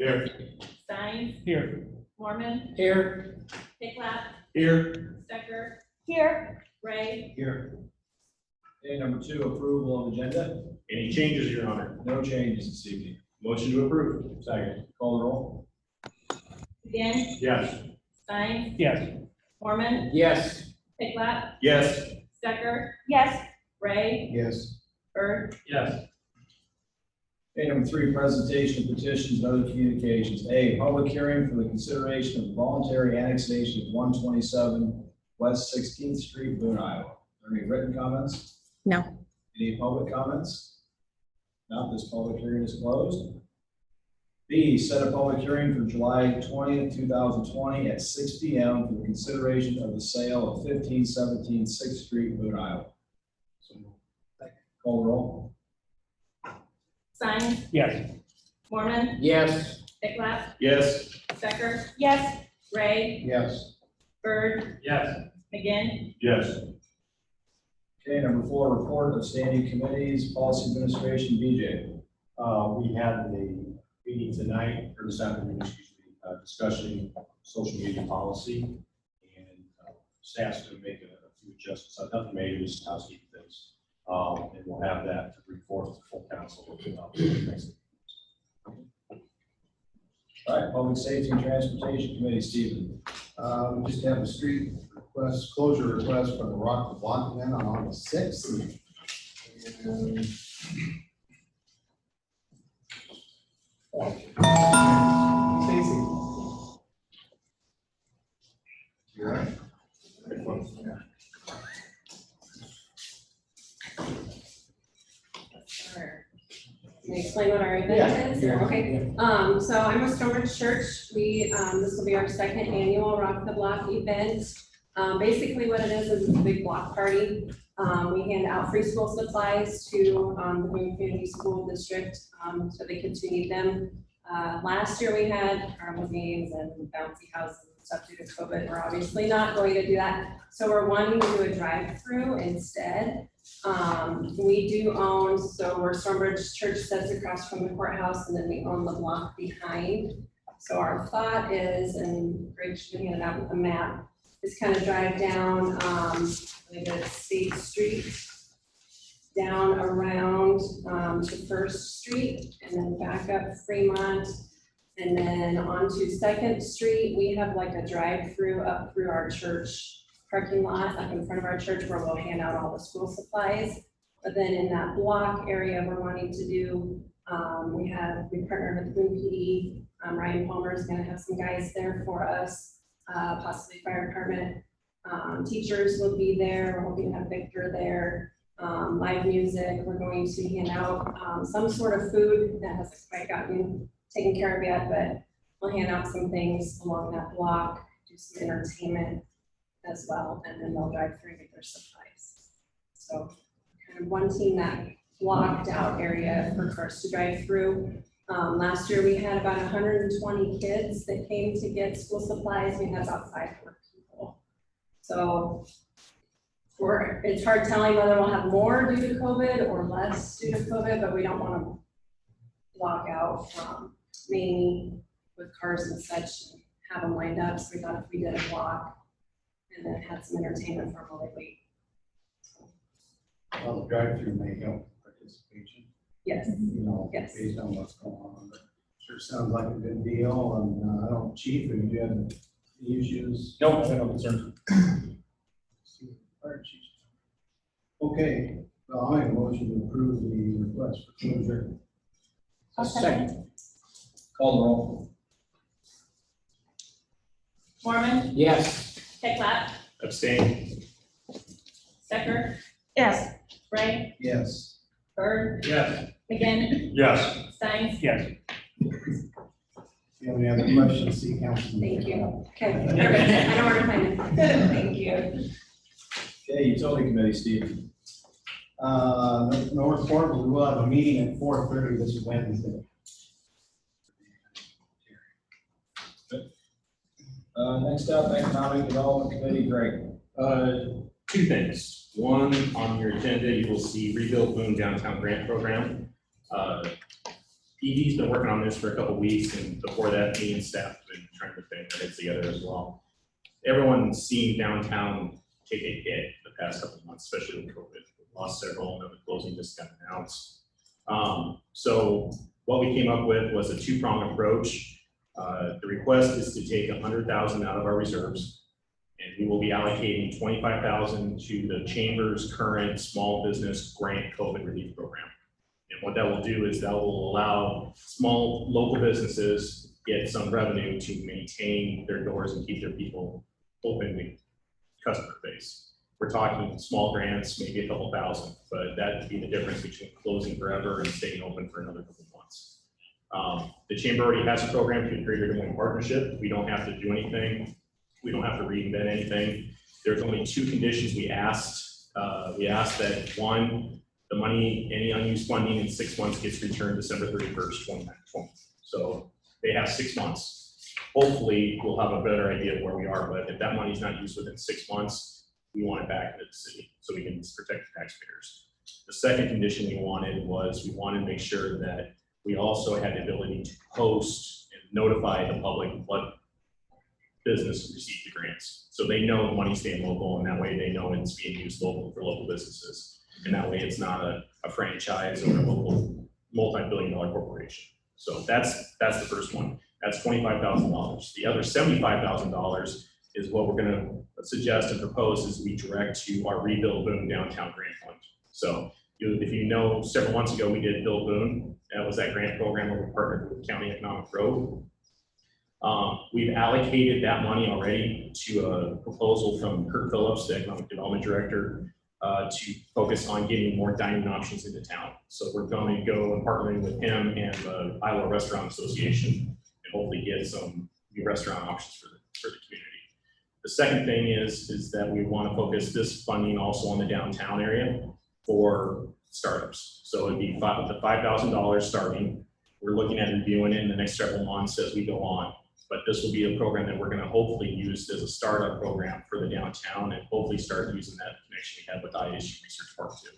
Here. Stein, Here. Mormon, Here. Picklap, Here. Stecker, Here. Ray, Here. Okay, number 2, approval of agenda. Any changes, Your Honor? No changes this evening. Motion to approve. Second. Call the roll. again, Yes. Stein, Yes. Mormon, Yes. Picklap, Yes. Stecker, Yes. Ray, Yes. Bird, Yes. Okay, number 3, presentation of petitions and other communications. A, public hearing for the consideration of voluntary annexation of 127 West 16th Street, Boone, Iowa. Are there any written comments? No. Any public comments? Not, this public hearing is closed. B, set a public hearing for July 20th, 2020 at 6 p.m. for the consideration of the sale of 1517 6th Street, Boone, Iowa. Call the roll. Stein, Yes. Mormon, Yes. Picklap, Yes. Stecker, Yes. Ray, Yes. Bird, Yes. again, Yes. Okay, number 4, report of standing committees, policy administration, BJ. We had a meeting tonight, or this afternoon, excuse me, discussing social media policy, and staff's going to make a few adjustments. Nothing major, just housekeeping things. And we'll have that to bring forth to full council next week. All right, public safety and transportation committee, Stephen. We just have a street request, closure request for the Rock the Block event on August 6th. And Stacy. You all right? Can I explain what our event is? Okay. So I'm with Stonebridge Church. This will be our second annual Rock the Block event. Basically what it is a big block party. We hand out free school supplies to the Boone Community School District so the kids who need them. Last year we had carnival games and bouncy houses and stuff due to COVID. We're obviously not going to do that. So we're wanting to do a drive-through instead. We do own, so we're Stonebridge Church sits across from the courthouse, and then we own the block behind. So our thought is, and Greg should hand it out with a map, is kind of drive down, I believe it's State Street, down around to First Street, and then back up Fremont, and then onto Second Street. We have like a drive-through up through our church parking lot up in front of our church where we'll hand out all the school supplies. But then in that block area, we're wanting to do, we partnered with Boone PD. Ryan Palmer is gonna have some guys there for us, possibly fire department. Teachers will be there. We're hoping to have Victor there. Live music. We're going to hand out some sort of food that hasn't quite gotten taken care of yet, but we'll hand out some things along that block, do some entertainment as well, and then they'll drive through and get their supplies. So kind of wanting that blocked out area for cars to drive through. Last year we had about 120 kids that came to get school supplies. We had about 500 people. So it's hard telling whether we'll have more due to COVID or less due to COVID, but we don't want to block out mainly with cars and such and have them lined up. So we thought if we did a block and then had some entertainment for them while they wait. Well, the drive-through may help participation, Yes. you know, Yes. based on what's going on. But sure sounds like a good deal. And I don't, Chief, if you have any issues. No, I have no concerns. Fire chief. Okay, well, I make a motion to approve the request for closure. I'll second. Call the roll. Mormon, Yes. Picklap, Abstain. Stecker, Yes. Ray, Yes. Bird, Yes. again, Yes. Stein, Yes. If you have any other questions, see council. Thank you. Okay, perfect. I know where to find it. Thank you. Okay, utility committee, Steve. No report, but we will have a meeting at 4:30 this Wednesday. Next up, economic development committee, Greg. Two things. One, on your agenda, you will see Rebuild Boone Downtown Grant Program. ED's been working on this for a couple weeks, and before that, me and staff have been trying to bang our heads together as well. Everyone's seen downtown take a hit the past couple of months, especially with COVID. We lost several, and the closing just got announced. So what we came up with was a two-pronged approach. The request is to take $100,000 out of our reserves, and we will be allocating $25,000 to the Chamber's current small business grant COVID relief program. And what that will do is that will allow small local businesses get some revenue to maintain their doors and keep their people open to customer base. We're talking small grants, maybe a couple thousand, but that would be the difference between closing forever and staying open for another couple months. The Chamber already has a program through the Greater Des Moines Partnership. We don't have to do anything. We don't have to reinvent anything. There's only two conditions we asked. We asked that one, the money, any unused funding in 6 months gets returned December 31st, 2020. So they have 6 months. Hopefully we'll have a better idea of where we are, but if that money's not used within 6 months, we want it back into the city so we can protect the taxpayers. The second condition we wanted was we wanted to make sure that we also had the ability to post and notify the public what business received the grants. So they know the money's staying local, and that way they know it's being used local for local businesses. And that way it's not a franchise or a local multi-billion-dollar corporation. So that's the first one. That's $25,000. The other $75,000 is what we're gonna suggest and propose is we direct to our Rebuild Boone Downtown Grant Fund. So if you know, several months ago, we did Build Boone. That was that grant program where we partnered with County Economic Growth. We've allocated that money already to a proposal from Kurt Phillips, the Economic Development Director, to focus on getting more dining options into town. So we're going to go and partnering with him and the Iowa Restaurant Association and hopefully get some new restaurant options for the community. The second thing is that we want to focus this funding also on the downtown area for startups. So it'd be the $5,000 starting. We're looking at reviewing it in the next several months as we go on. But this will be a program that we're going to hopefully use as a startup program for the downtown and hopefully start using that connection we have with ISU Research Park too.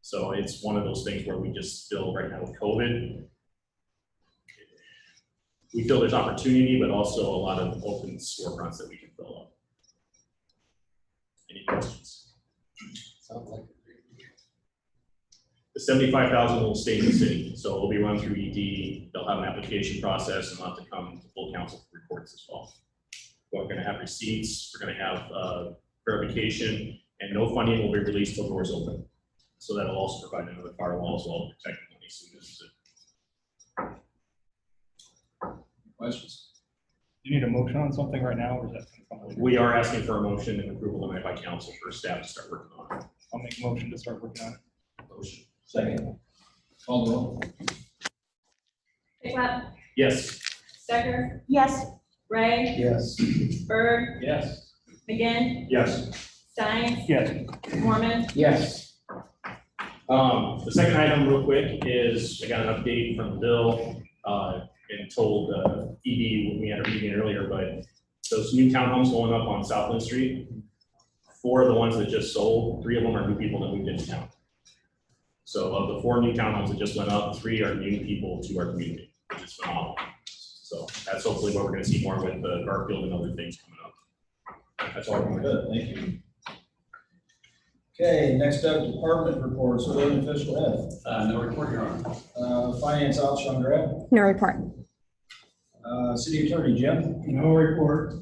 So it's one of those things where we just feel right now with COVID, we feel there's opportunity, but also a lot of open storefronts that we can fill up. Any questions? Sounds like The $75,000 will stay in the city, so it'll be run through ED. They'll have an application process and they'll have to come to full council for reports as well. We're going to have receipts. We're going to have verification, and no funding will be released till doors open. So that'll also provide another firewall as well to protect the money. So Questions? Do you need a motion on something right now, or is that going to come later? we are asking for a motion and approval tonight by council for staff to start working on it. I'll make a motion to start working on it. Motion. Second. Call the roll. Pickup, Yes. Stecker, Yes. Ray, Yes. Bird, Yes. McGinn, Yes. Stein, Yes. Mormon. Yes. The second item real quick is I got an update from Bill and told ED when we had a meeting earlier, but those new townhomes going up on Southland Street, 4 of the ones that just sold, 3 of them are new people that moved into town. So of the 4 new townhomes that just went up, 3 are new people to our community, which is phenomenal. So that's hopefully what we're gonna see more with Garfield and other things coming up. That's all we're gonna do. Good, thank you. Okay, next up, department reports, building official head. No report, Your Honor. Finance officer, Andrea. No report. City attorney, Jim. No report.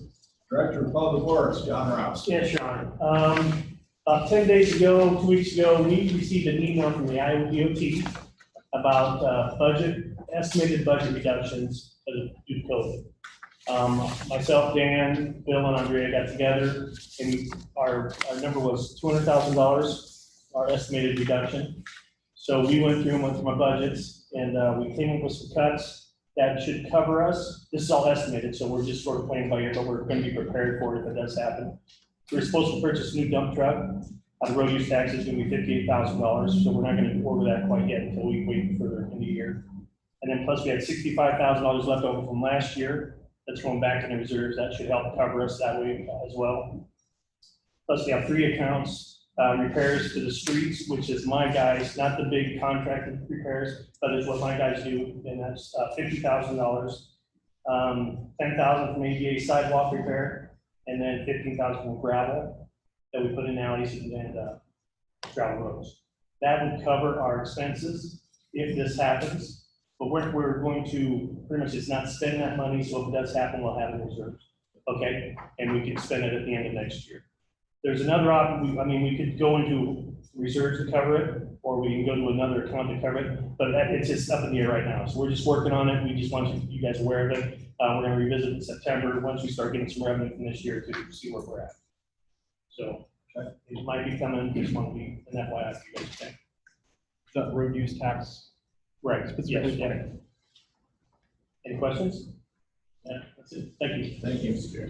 Director of Public Works, John Rouse. Yes, Your Honor. About 10 days ago, 2 weeks ago, we received an email from the Iowa DOT about estimated budget reductions due to COVID. Myself, Dan, Bill, and Andrea got together, and our number was $200,000, our estimated reduction. So we went through my budgets, and we came up with some cuts that should cover us. This is all estimated, so we're just sort of playing by ear, but we're going to be prepared for it if it does happen. We're supposed to purchase a new dump truck. The road use tax is going to be $58,000, so we're not going to order that quite yet until we wait further in the year. And then plus we had $65,000 left over from last year. That's going back in the reserves. That should help cover us that way as well. Plus we have 3 accounts repairs to the streets, which is my guys, not the big contracted repairs, but is what my guys do, and that's $50,000. 10,000 from ADA sidewalk repair, and then 15,000 from gravel that we put in alleys and gravel roads. That would cover our expenses if this happens, but we're going to pretty much just not spend that money, so if it does happen, we'll have it in reserves, okay? And we can spend it at the end of next year. There's another option, we could go into reserves to cover it, or we can go to another account to cover it, but it's just up in the air right now. So we're just working on it. We just want you guys aware of it. We're gonna revisit in September, once we start getting some revenue from this year to see where we're at. So it might be coming, just want to be in that way, you guys think. That road use tax. Right, Specifically. yes, yeah. Any questions? Yeah, that's it. Thank you. Thank you, Mr. Chair.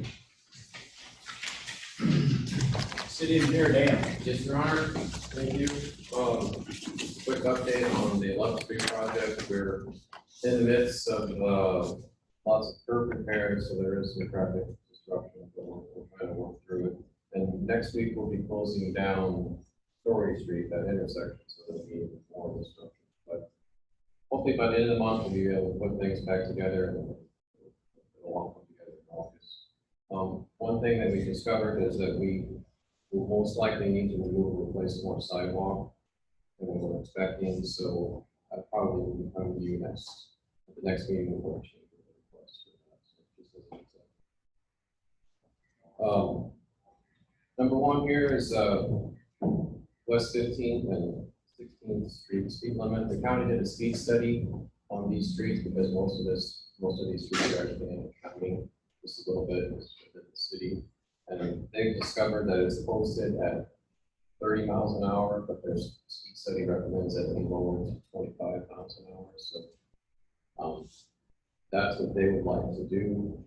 City Engineer Dan. Yes, Your Honor, thank you. Quick update on the 11th Street project. We're in the midst of lots of curb repairs, so there is some traffic disruption, but we're trying to work through it. And next week, we'll be closing down Story Street, that intersection, so there'll be even more disruption. But hopefully by the end of the month, we'll be able to put things back together and it'll all come together in August. One thing that we discovered is that we will most likely need to remove or replace more sidewalk than we were expecting, so I probably will be coming to you at the next meeting with more change request for that. So just as an example. Number one here is West 15th and 16th Street speed limit. The county did a speed study on these streets because most of these streets are actually in the county, just a little bit within the city. And they've discovered that it's posted at 30 miles an hour, but their speed study recommends that it be lowered to 25 miles an hour. So that's what they would like to do.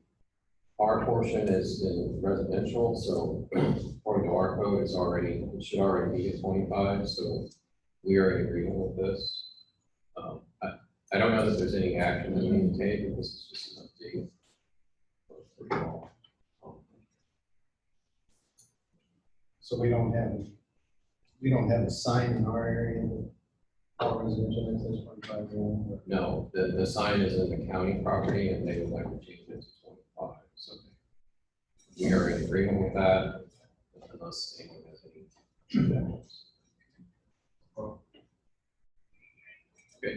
Our portion is in residential, so according to our code, it should already be at 25. So we are in agreement with this. I don't know that there's any action that we need to take, but this is just an update for you all. So we don't have a sign in our area. Our residential access 25 year. No, the sign is in the county property and they would like to change it to 25. So we are in agreement with that, unless anyone has any. Okay,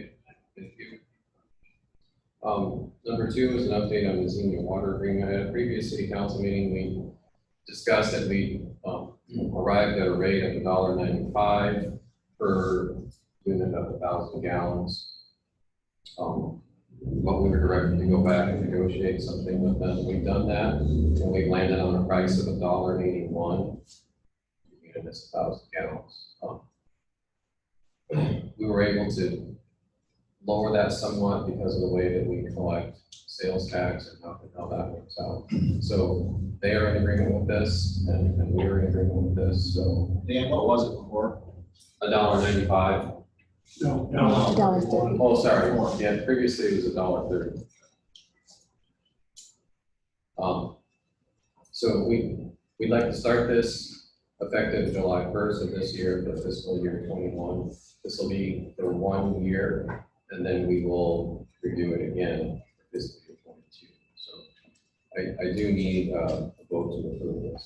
thank you. Number two is an update on the Xenia water agreement. At a previous city council meeting, we discussed that we arrived at a rate of $1.95 per unit of 1,000 gallons. But we were directed to go back and negotiate something with them. We've done that, and we landed on a price of $1.81. Unit is 1,000 gallons. We were able to lower that somewhat because of the way that we collect sales tax and how that works out. So they are in agreement with this, and we're in agreement with this. So Dan, what was it before? $1.95. No. Oh, sorry. Yeah, previously it was $1.30. So we'd like to start this effective July 1st of this year, the fiscal year 21. This will be for 1 year, and then we will review it again for fiscal year 22. So I do need a vote to approve this.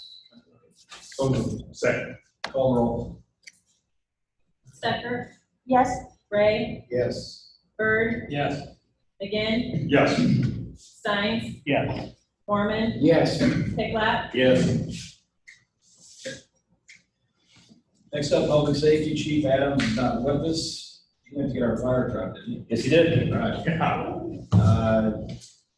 So moved. Second. Call roll. Stecker, Yes. Ray, Yes. Bird, Yes. again, Yes. Steins, Yeah, Mormon, Yes. Pickla, Yes. Next up, Public Safety Chief Adams is not with us. He went to get our fire truck, didn't he? Yes, he did. All right. Yeah.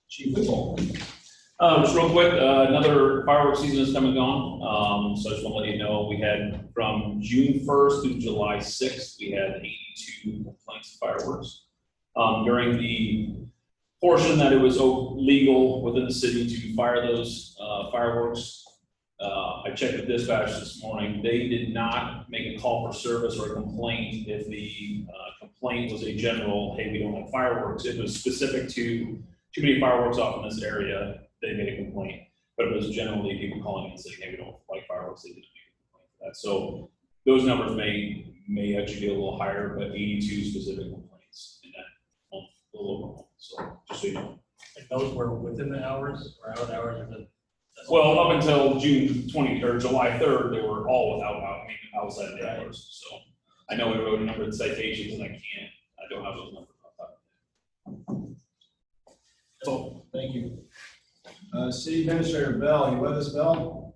Chief Whipple. Just real quick, another fireworks season is coming on. So I just want to let you know, we had from June 1st to July 6th, we had 82 complaints of fireworks. During the portion that it was legal within the city to fire those fireworks, I checked with dispatch this morning. They did not make a call for service or a complaint if the complaint was a general, hey, we don't like fireworks. It was specific to too many fireworks off in this area. They made a complaint, but it was generally people calling and saying, hey, we don't like fireworks. They didn't make a complaint for that. So those numbers may actually be a little higher, but 82 specific complaints in that month, a little over a month. So just so you know. And those were within the hours or out of hours or the? Well, up until June 20 or July 3rd, they were all outside of the hours. So I know we wrote a number of citations and I don't have those numbers on top. So, thank you. City Administrator Bell, you with us, Bell?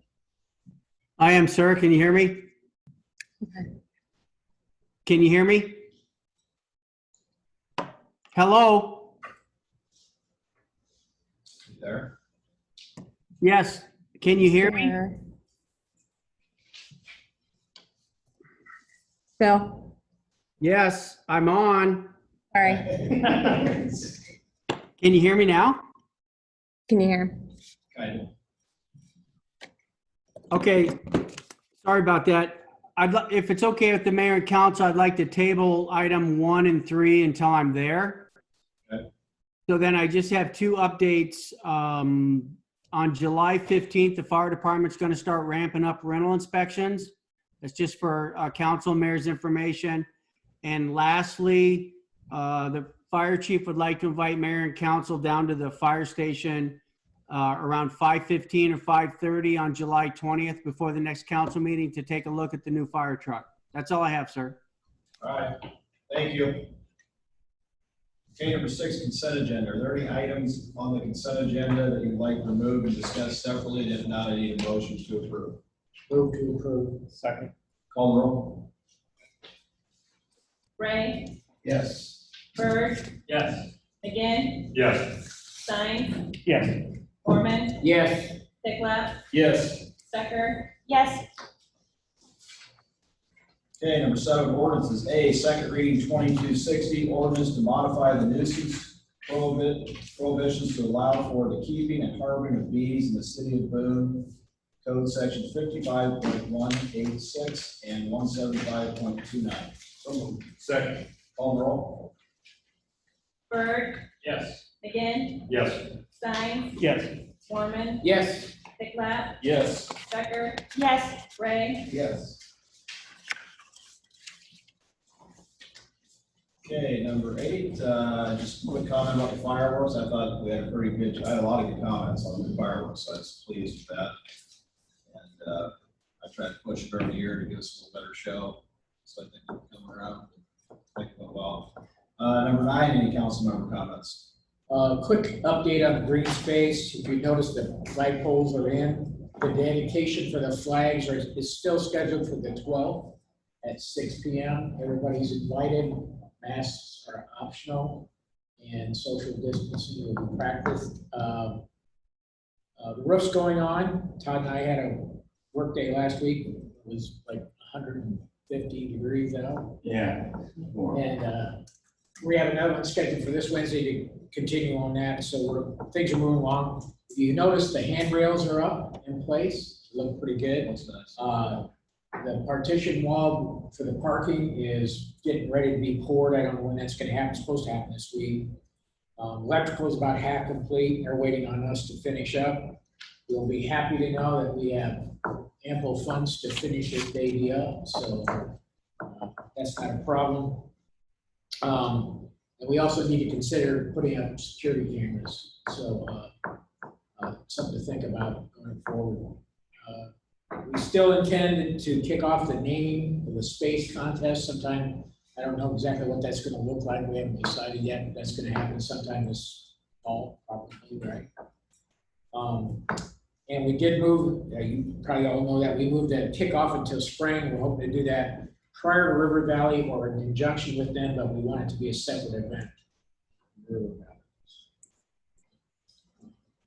I am, sir. Can you hear me? Can you hear me? Hello? You there? Yes. Can you hear me? Bill, Yes, I'm on. sorry, Can you hear me now? can you hear? Kind of. Okay. Sorry about that. If it's okay with the mayor and council, I'd like to table item 1 and 3 until I'm there. Okay. So then I just have 2 updates. On July 15th, the fire department's going to start ramping up rental inspections. That's just for council and mayor's information. And lastly, the fire chief would like to invite mayor and council down to the fire station around 5:15 or 5:30 on July 20th before the next council meeting to take a look at the new fire truck. That's all I have, sir. All right, thank you. Okay, number 6, consent agenda. Are there any items on the consent agenda that you'd like removed and discussed separately? And if not, I need a motion to approve. Move to approve. Second. Call the roll. Ray, Yes. Bird, Yes. McGinn, Yes. Stein, Yes. Mormon, Yes. Pickla, Yes. Stecker, Yes, Okay, number 7, ordinances. A, second reading 2260, ordinance to modify the nuisance prohibitions to allow for the keeping and harboring of bees in the city of Boone. Code section 55.186 and 175.29. So moved. Second. Call the roll. Bird, Yes. McGinn, Yes. Stein, Yes. Mormon, Yes. Pickla, Yes. Stecker, yes, Ray, Yes. Okay, number 8, just a quick comment about the fireworks. I thought we had a pretty good, I had a lot of good comments on the fireworks, so I was pleased with that. And I try to push it every year to give us a little better show. So I think we'll come around and make it go well. Number 9, any council member comments? Quick update on green space. If you notice, the flagpoles are in. The dedication for the flags is still scheduled for the 12th at 6 p.m. Everybody's invited. Masks are optional and social distancing will be practiced. The roof's going on. Todd and I had a work day last week. It was like 150 degrees out. Yeah. And we have another one scheduled for this Wednesday to continue on that. So things are moving along. If you notice, the handrails are up in place. Look pretty good. That's nice. The partition wall for the parking is getting ready to be poured. I don't know when that's going to happen. It's supposed to happen this week. Electrical is about half complete. They're waiting on us to finish up. You'll be happy to know that we have ample funds to finish this baby up. So that's not a problem. And we also need to consider putting up security cameras. So something to think about going forward. We still intend to kick off the naming of the space contest sometime. I don't know exactly what that's going to look like. We haven't decided yet, but that's going to happen sometime this fall, probably, right? And we did move, you probably all know that, we moved that kickoff until spring. We're hoping to do that prior to River Valley or in conjunction with them, but we want it to be a separate event. River Valley.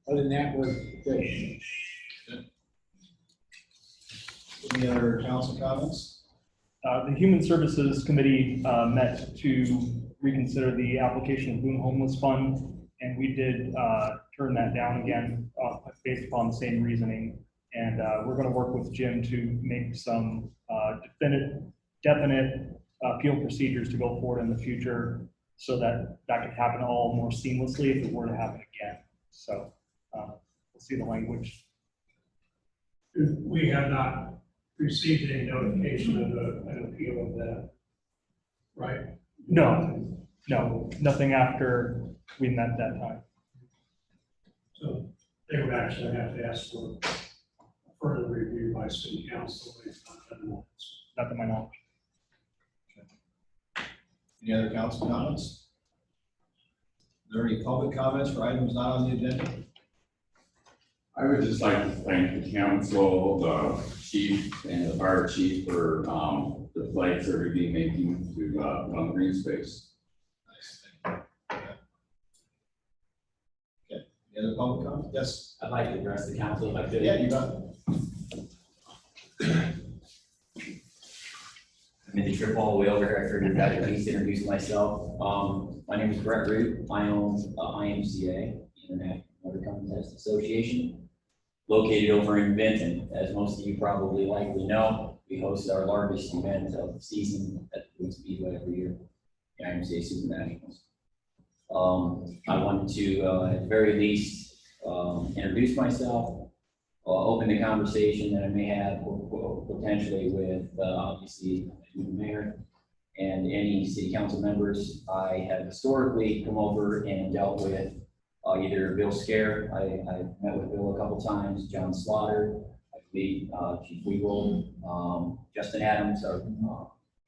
Other than that, we're good. Any other council comments? The Human Services Committee met to reconsider the application of Boone Homeless Fund, and we did turn that down again based upon the same reasoning. And we're going to work with Jim to make some definite appeal procedures to go forward in the future so that that could happen all more seamlessly if it were to happen again. So we'll see the language. We have not received any notification of an appeal of that, right? No, nothing after we met that time. So they would actually have to ask for further review by city council. If not done. Not to my knowledge. Any other council comments? Are there any public comments for items not on the agenda? I would just like to thank the council, the chief and the fire chief for, the flags that are being making to, on green space. Nice. Okay. Any other public comments? Yes. I'd like to address the council if I could. Yeah, you got it. I'm in the trip all the way over here. I figured I'd at least introduce myself. My name is Brett Root. I own IMCA, International Motor Contest Association, located over in Benton. As most of you probably likely know, we host our largest event of the season at the Boone Speedway every year, the IMCA Super Nationals. I wanted to, at the very least, introduce myself, open the conversation that I may have potentially with, obviously, the mayor and any city council members. I have historically come over and dealt with either Bill Scare. I met with Bill a couple times, John Slaughter, I believe Chief Weagle, Justin Adams, our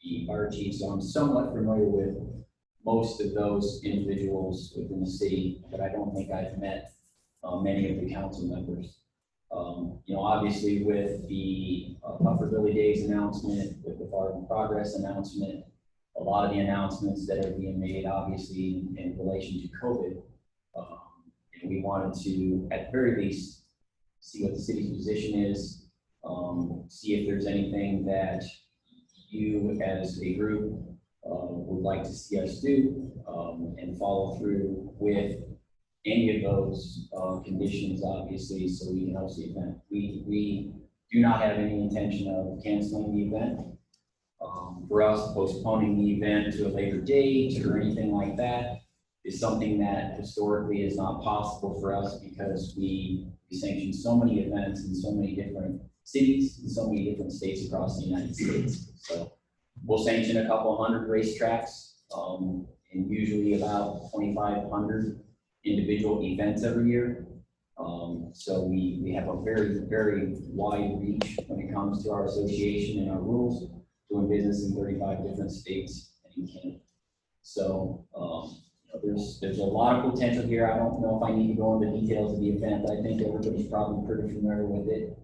the fire chief. So I'm somewhat familiar with most of those individuals within the city, but I don't think I've met many of the council members. Obviously with the Pufferbilly Days announcement, with the Farm Progress announcement, a lot of the announcements that are being made, obviously, in relation to COVID, and we wanted to, at the very least, see what the city's position is, see if there's anything that you as a group would like to see us do, and follow through with any of those conditions, obviously, so we can host the event. We do not have any intention of canceling the event. For us, postponing the event to a later date or anything like that is something that historically is not possible for us because we sanction so many events in so many different cities and so many different states across the United States. So we'll sanction a couple hundred racetracks, and usually about 2,500 individual events every year. So we have a very, very wide reach when it comes to our association and our rules, doing business in 35 different states and in Canada. So there's a lot of potential here. I don't know if I need to go into details of the event. I think everybody's probably pretty familiar with it.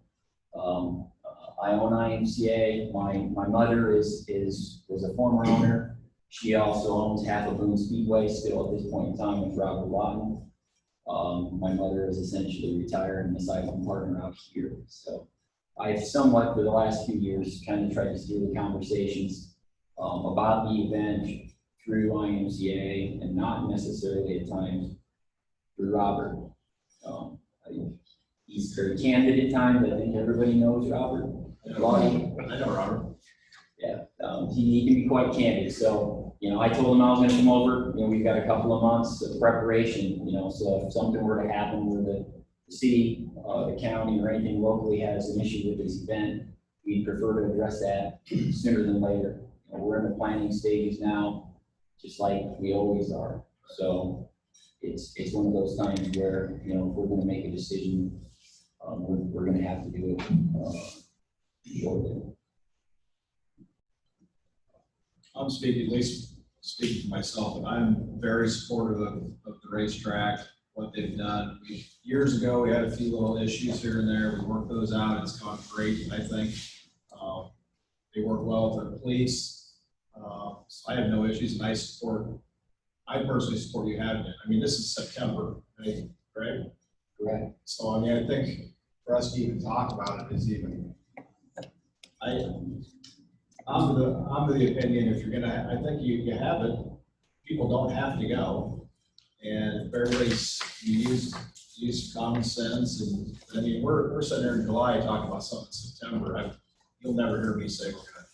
I own IMCA. My mother was a former owner. She also owns half of Boone Speedway still at this point in time with Robert Lawton. My mother is essentially retired and a silent partner out here. So I've somewhat, for the last few years, kind of tried to steer the conversations about the event through IMCA and not necessarily at times through Robert. He's very candid at times. I think everybody knows Robert. I know Robert. Yeah, he can be quite candid. So, I told him I was going to come over. We've got a couple of months of preparation, so if something were to happen where the city, the county, or anything locally has an issue with this event, we'd prefer to address that sooner than later. We're in the planning stages now, just like we always are. So it's one of those times where, if we're going to make a decision, we're going to have to do it shortly. I'm speaking, at least speaking for myself, and I'm very supportive of the racetrack, what they've done. Years ago, we had a few little issues here and there. We worked those out. It's gone great, I think. They work well with their police. So I have no issues, and I personally support you having it. This is September, right? Correct. So, I think for us to even talk about it is even, I'm of the opinion, if you're gonna, I think you have it, people don't have to go. And if everybody's, you use common sense, and we're sitting here in July talking about something in September. You'll never hear me say we're gonna.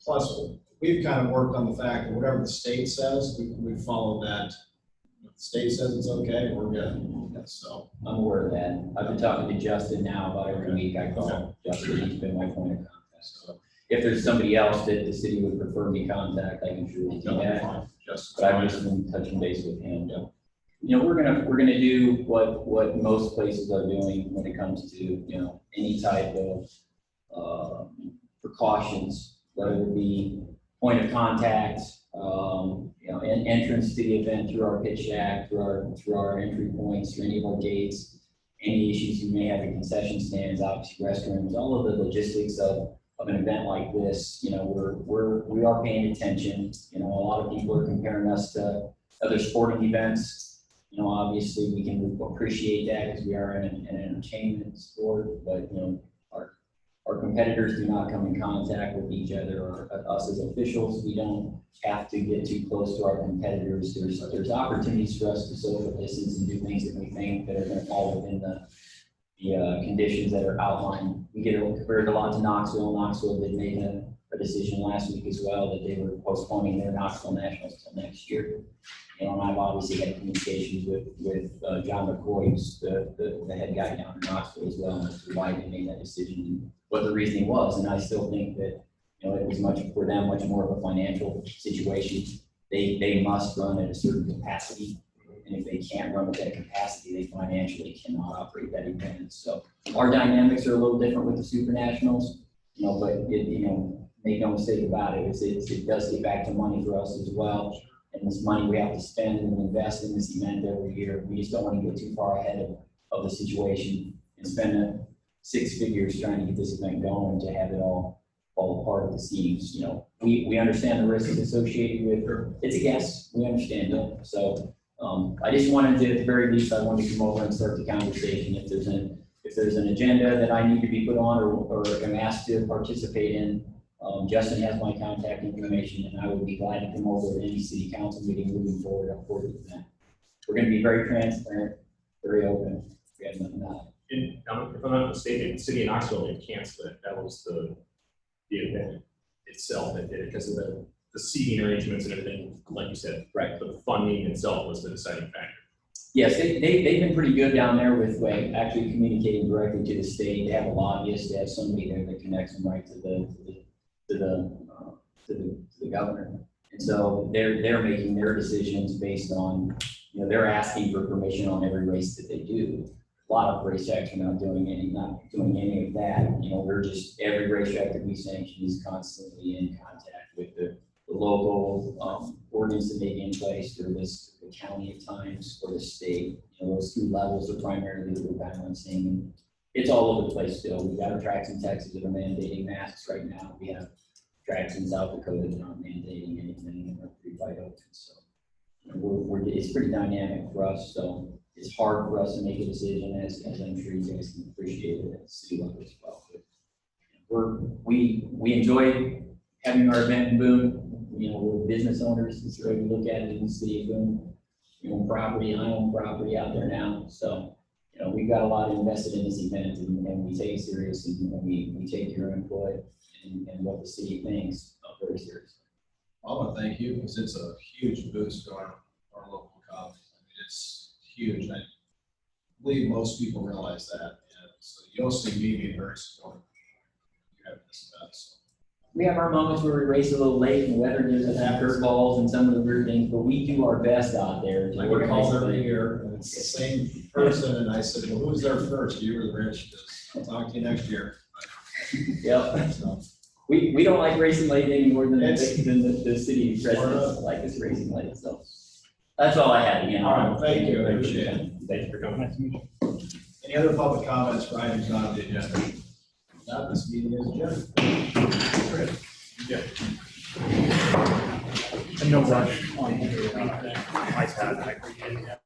Plus, we've kind of worked on the fact that whatever the state says, we've followed that If the state says it's okay, we're good, so. I'm aware of that. I've been talking to Justin now about every week. I call Justin, he's been my point of contact. So if there's somebody else that the city would prefer me contact, I can surely do that. But I've just been touching base with him. You know, we're gonna do what most places are doing when it comes to, you know, any type of precautions, whether it be point of contact, you know, entrance to the event through our pitch shack, through our entry points, through any of our gates, any issues you may have in concession stands, obviously restrooms, all of the logistics of an event like this. You know, we are paying attention. You know, a lot of people are comparing us to other sporting events. You know, obviously we can appreciate that because we are an entertainment sport, but, you know, our competitors do not come in contact with each other or us as officials. We don't have to get too close to our competitors. There's opportunities for us to social distance and do things that we think that are going to fall within the conditions that are outlined. We get compared a lot to Knoxville. Knoxville did make a decision last week as well that they were postponing their Knoxville Nationals till next year. You know, and I've obviously had communications with John McCoy, who's the head guy down in Knoxville as well, as to why they made that decision and what the reasoning was. And I still think that, you know, it was much more of a financial situation. They must run at a certain capacity. And if they can't run at that capacity, they financially cannot operate that event. So our dynamics are a little different with the Super Nationals, you know, but you know, make no mistake about it, it does get back to money for us as well. And this money we have to spend and invest in this event every year. We just don't want to get too far ahead of the situation and spend 6 figures trying to get this event going to have it all fall apart at the seams. You know, we understand the risks associated with it. It's a guess. We understand it. So I just wanted to, at the very least, I wanted to come over and start the conversation. If there's an agenda that I need to be put on or am asked to participate in, Justin has my contact information, and I would be glad to come over to any city council meeting moving forward with that. We're going to be very transparent, very open. We have nothing to hide. If I'm not mistaken, the city of Knoxville had canceled it. That was the event itself that did it because of the seating arrangements and everything, like you said. Right. The funding itself was the deciding factor. Yes, they've been pretty good down there with actually communicating directly to the state. They have a lobbyist, they have somebody there that connects them right to the governor. And so they're making their decisions based on, you know, they're asking for permission on every race that they do. A lot of racetracks are not doing any of that. You know, we're just, every racetrack that we sanction is constantly in contact with the local ordinance that they get in place, or the county at times, or the state. You know, those two levels are primarily that we're balancing. And it's all over the place still. We've got tracks in Texas that are mandating masks right now. We have tracks in South Dakota that aren't mandating anything, and we're pretty wide open. So you know, it's pretty dynamic for us. So it's hard for us to make a decision, as I'm sure you guys can appreciate it at the city level as well. But we enjoy having our event in Boone. You know, we're business owners. It's the way we look at it in the city of Boone. We own property, I own property out there now. So, you know, we've got a lot invested in this event, and we take it serious, and we take your input and what the city thinks very seriously. I want to thank you because it's a huge boost to our local economy. I mean, it's huge. I believe most people realize that. And so you'll see me being very supportive. You have this event. So. We have our moments where we race a little late and weather gives us curveballs and some of the weird things, but we do our best out there. I get calls every year, and it's the same person, and I said, well, who was there first? You or the Rich? I'll talk to you next year. Yep. So. We don't like racing late any more than the city residents like us racing late. So that's all I had. Again, all right, thank you. I appreciate it. Thank you for coming. Nice to meet you. Any other public comments for items not on the agenda? Now this meeting is adjourned. Yeah. And no rush on the iPad. I appreciate it.